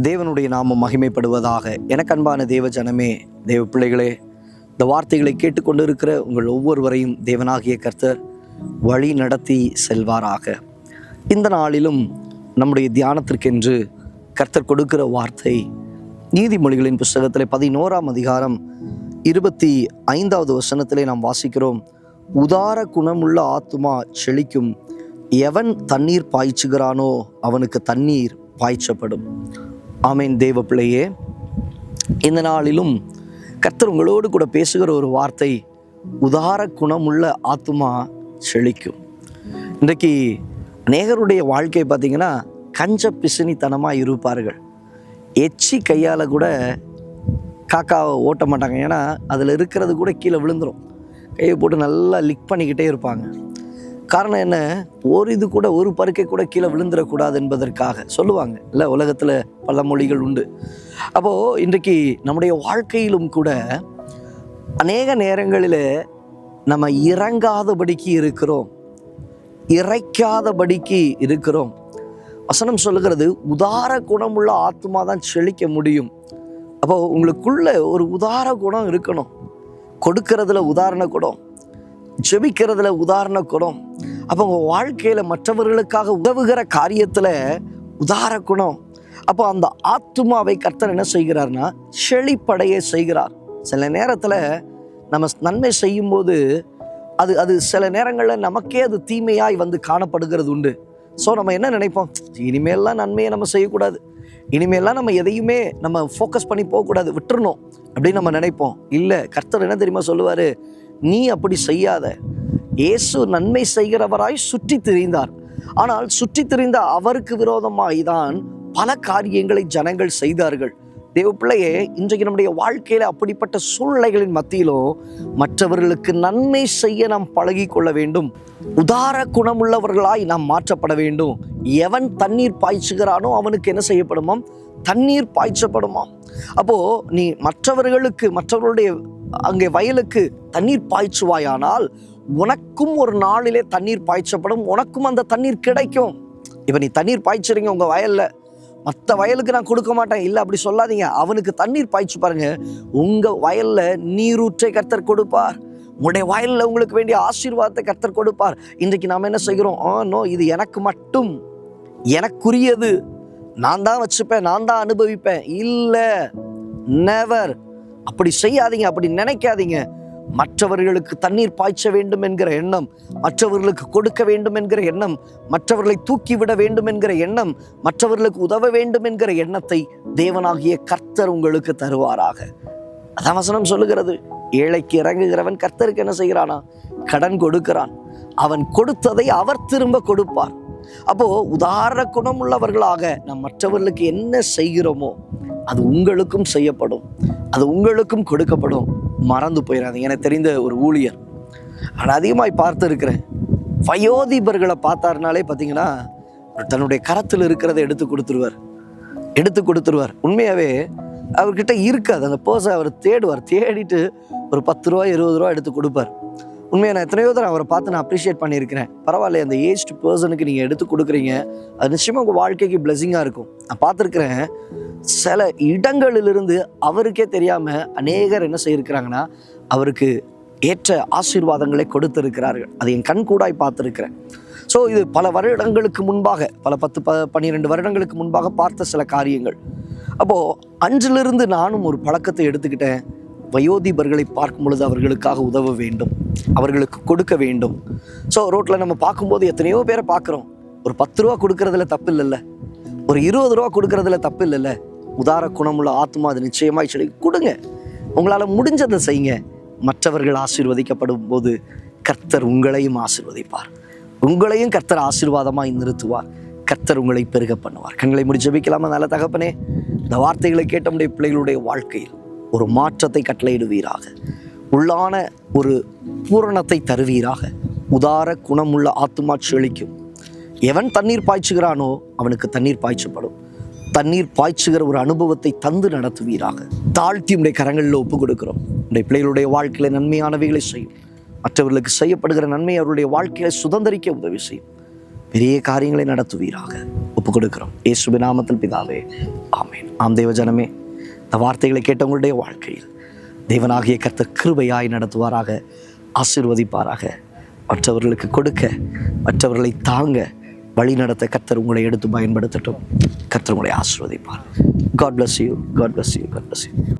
தேவனுடைய நாமம் மகிமைப்படுவதாக. எனக்கு அன்பான தேவ ஜனமே, தேவ பிள்ளைகளே, இந்த வார்த்தைகளை கேட்டுக்கொண்டு இருக்கிற உங்கள் ஒவ்வொருவரையும் தேவனாகிய கர்த்தர் வழி நடத்தி செல்வாராக. இந்த நாளிலும் நம்முடைய தியானத்திற்கென்று கர்த்தர் கொடுக்கிற வார்த்தை நீதிமொழிகளின் புஸ்தகத்திலே 11ஆம் அதிகாரம் 25வது வசனத்திலே நாம் வாசிக்கிறோம். உதார குணமுள்ள ஆத்துமா செழிக்கும், எவன் தண்ணீர் பாய்ச்சுகிறானோ அவனுக்கு தண்ணீர் பாய்ச்சப்படும். ஆமேன். தேவ பிள்ளையே, இந்த நாளிலும் கர்த்தர் உங்களோடு கூட பேசுகிற ஒரு வார்த்தை, உதார குணமுள்ள ஆத்துமா செழிக்கும். இன்றைக்கு அநேகருடைய வாழ்க்கை பார்த்திங்கன்னா கஞ்ச பிசினித்தனமாக இருப்பார்கள். எச்சி கையால் கூட காக்காவை ஓட்ட மாட்டாங்க. ஏன்னா அதில் இருக்கிறது கூட கீழே விழுந்துடும். கையை போட்டு நல்லா லிக் பண்ணிக்கிட்டே இருப்பாங்க. காரணம் என்ன? இது கூட ஒரு பருக்கை கூட கீழே விழுந்துடக்கூடாது என்பதற்காக சொல்லுவாங்க இல்லை? உலகத்தில் பல மொழிகள் உண்டு. அப்போது இன்றைக்கு நம்முடைய வாழ்க்கையிலும் கூட அநேக நேரங்களில் நம்ம இறங்காதபடிக்கு இருக்கிறோம், இறைக்காதபடிக்கு இருக்கிறோம். வசனம் சொல்லுகிறது, உதார குணமுள்ள ஆத்மா தான் செழிக்க முடியும். அப்போது உங்களுக்குள்ள ஒரு உதார குணம் இருக்கணும். கொடுக்கறதுல உதாரண குணம், ஜெபிக்கிறதுல உதாரண குணம். அப்போ உங்கள் வாழ்க்கையில் மற்றவர்களுக்காக உதவுகிற காரியத்தில் உதார குணம். அப்போ அந்த ஆத்துமாவை கர்த்தர் என்ன செய்கிறார்னா செழிப்படைய செய்கிறார். சில நேரத்தில் நம்ம நன்மை செய்யும்போது அது சில நேரங்களில் நமக்கே அது தீமையாய் வந்து காணப்படுகிறது உண்டு. ஸோ நம்ம என்ன நினைப்போம், இனிமேல்லாம் நன்மையை நம்ம செய்யக்கூடாது, இனிமேல்லாம் நம்ம எதையுமே நம்ம ஃபோக்கஸ் பண்ணி போகக்கூடாது, விட்டுறணும் அப்படின்னு நம்ம நினைப்போம். இல்லை, கர்த்தர் என்ன தெரியுமா சொல்லுவார், நீ அப்படி செய்யாத. இயேசு நன்மை செய்கிறவராய் சுற்றி திரிந்தார். ஆனால் சுற்றி திரிந்த அவருக்கு விரோதமாய் தான் பல காரியங்களை ஜனங்கள் செய்தார்கள். தேவ பிள்ளையே, இன்றைக்கு நம்முடைய வாழ்க்கையில் அப்படிப்பட்ட சூழ்நிலைகளின் மத்தியிலும் மற்றவர்களுக்கு நன்மை செய்ய நாம் பழகி கொள்ள வேண்டும். உதார குணமுள்ளவர்களாய் நாம் மாற்றப்பட வேண்டும். எவன் தண்ணீர் பாய்ச்சுகிறானோ அவனுக்கு என்ன செய்யப்படுமாம்? தண்ணீர் பாய்ச்சப்படுமாம். அப்போது நீ மற்றவர்களுடைய அங்கே வயலுக்கு தண்ணீர் பாய்ச்சுவாயானால் உனக்கும் ஒரு நாளிலே தண்ணீர் பாய்ச்சப்படும், உனக்கும் அந்த தண்ணீர் கிடைக்கும். இப்போ நீ தண்ணீர் பாய்ச்சுறீங்க உங்கள் வயலில், மற்ற வயலுக்கு நான் கொடுக்க மாட்டேன் இல்லை, அப்படி சொல்லாதீங்க. அவனுக்கு தண்ணீர் பாய்ச்சி பாருங்க, உங்கள் வயலில் நீரூற்றை கர்த்தர் கொடுப்பார். உங்களுடைய வயலில் உங்களுக்கு வேண்டிய ஆசீர்வாதத்தை கர்த்தர் கொடுப்பார். இன்றைக்கு நாம் என்ன செய்கிறோம், நோ, இது எனக்கு மட்டும், எனக்குரியது, நான் தான் வச்சுப்பேன், நான் தான் அனுபவிப்பேன். இல்லை, நெவர். அப்படி செய்யாதீங்க, அப்படி நினைக்காதீங்க. மற்றவர்களுக்கு தண்ணீர் பாய்ச்ச வேண்டும் என்கிற எண்ணம், மற்றவர்களுக்கு கொடுக்க வேண்டும் என்கிற எண்ணம், மற்றவர்களை தூக்கிவிட வேண்டும் என்கிற எண்ணம், மற்றவர்களுக்கு உதவ வேண்டும் என்கிற எண்ணத்தை தேவனாகிய கர்த்தர் உங்களுக்கு தருவாராக. அதான் வசனம் சொல்லுகிறது. ஏழைக்கு இறங்குகிறவன் கர்த்தருக்கு என்ன செய்கிறானா? கடன் கொடுக்கிறான். அவன் கொடுத்ததை அவர் திரும்ப கொடுப்பார். அப்போ உதாரண குணம் உள்ளவர்களாக நாம் மற்றவர்களுக்கு என்ன செய்கிறோமோ அது உங்களுக்கும் செய்யப்படும், அது உங்களுக்கும் கொடுக்கப்படும். மறந்து போயிடாது. எனக்கு தெரிந்த ஒரு ஊழியர், நான் அதிகமாய் பார்த்து இருக்கிறேன், வயோதிபர்களை பார்த்தாருனாலே பார்த்தீங்கன்னா தன்னுடைய கரத்தில் இருக்கிறத எடுத்து கொடுத்துருவார். உண்மையாகவே அவர்கிட்ட இருக்காது அந்த பர்ஸை. அவர் தேடிட்டு ஒரு 10 ரூபா 20 ரூபா எடுத்து கொடுப்பார். உண்மையாக நான் எத்தனையோ தடவை அவரை பார்த்து நான் அப்ரிஷியேட் பண்ணியிருக்கிறேன். பரவாயில்ல, அந்த ஏஜ்டு பர்சனுக்கு நீங்கள் எடுத்து கொடுக்குறீங்க, அது நிச்சயமாக உங்கள் வாழ்க்கைக்கு பிளெஸிங்காக இருக்கும். நான் பார்த்துருக்குறேன். சில இடங்களிலிருந்து அவருக்கே தெரியாமல் அநேகர் என்ன செய்திருக்கிறாங்கன்னா அவருக்கு ஏற்ற ஆசீர்வாதங்களை கொடுத்திருக்கிறார்கள். அதை என் கண் கூடாய் பார்த்துருக்கிறேன். ஸோ இது பல வருடங்களுக்கு முன்பாக, பல 10-12 வருடங்களுக்கு முன்பாக பார்த்த சில காரியங்கள். அப்போது அன்றிலிருந்து நானும் ஒரு பழக்கத்தை எடுத்துக்கிட்டேன். வயோதிபர்களை பார்க்கும் பொழுது அவர்களுக்காக உதவ வேண்டும், அவர்களுக்கு கொடுக்க வேண்டும். ஸோ ரோட்டில் நம்ம பார்க்கும்போது எத்தனையோ பேரை பார்க்குறோம். ஒரு 10 ரூபா கொடுக்கறதுல தப்பு இல்லைல்ல, ஒரு 20 ரூபா கொடுக்கறதுல தப்பு இல்லைல்ல. உதார குணமுள்ள ஆத்மா அது நிச்சயமாய் சொல்லி கொடுங்க. உங்களால் முடிஞ்சதை செய்யுங்க. மற்றவர்கள் ஆசீர்வதிக்கப்படும் போது கர்த்தர் உங்களையும் ஆசீர்வதிப்பார். உங்களையும் கர்த்தர் ஆசீர்வாதமாய் நிறுத்துவார். கர்த்தர் உங்களை பெருக பண்ணுவார். கண்களை மூடி ஜெபிக்கலாமா? நல்ல தகப்பனே, இந்த வார்த்தைகளை கேட்ட நம்முடைய பிள்ளைகளுடைய வாழ்க்கையில் ஒரு மாற்றத்தை கட்டளையிடுவீராக, உள்ளான ஒரு பூரணத்தை தருவீராக. உதார குணமுள்ள ஆத்துமா செழிக்கும். எவன் தண்ணீர் பாய்ச்சுகிறானோ அவனுக்கு தண்ணீர் பாய்ச்சப்படும். தண்ணீர் பாய்ச்சுகிற ஒரு அனுபவத்தை தந்து நடத்துவீராக. தாழ்த்தி உடைய கரங்களில் ஒப்பு கொடுக்கிறோம். உடைய பிள்ளைகளுடைய வாழ்க்கையில நன்மையானவைகளை செய்யும். மற்றவர்களுக்கு செய்யப்படுகிற நன்மை அவருடைய வாழ்க்கையை சுதந்திரிக்க உதவி செய்யும். பெரிய காரியங்களை நடத்துவீராக. ஒப்பு கொடுக்கிறோம் இயேசுவின் நாமத்தில் பிதாவே, ஆமென். ஆம் தேவ ஜனமே, இந்த வார்த்தைகளை கேட்டவங்களுடைய வாழ்க்கையில் தேவனாகிய கர்த்தர் கிருபையாய் நடத்துவாராக, ஆசீர்வதிப்பாராக. மற்றவர்களுக்கு கொடுக்க, மற்றவர்களை தாங்க, வழி நடத்த கர்த்தர் உங்களை எடுத்து பயன்படுத்தட்டும். கர்த்தர் உங்களை ஆசீர்வதிப்பார். God bless you. God bless you. God bless you.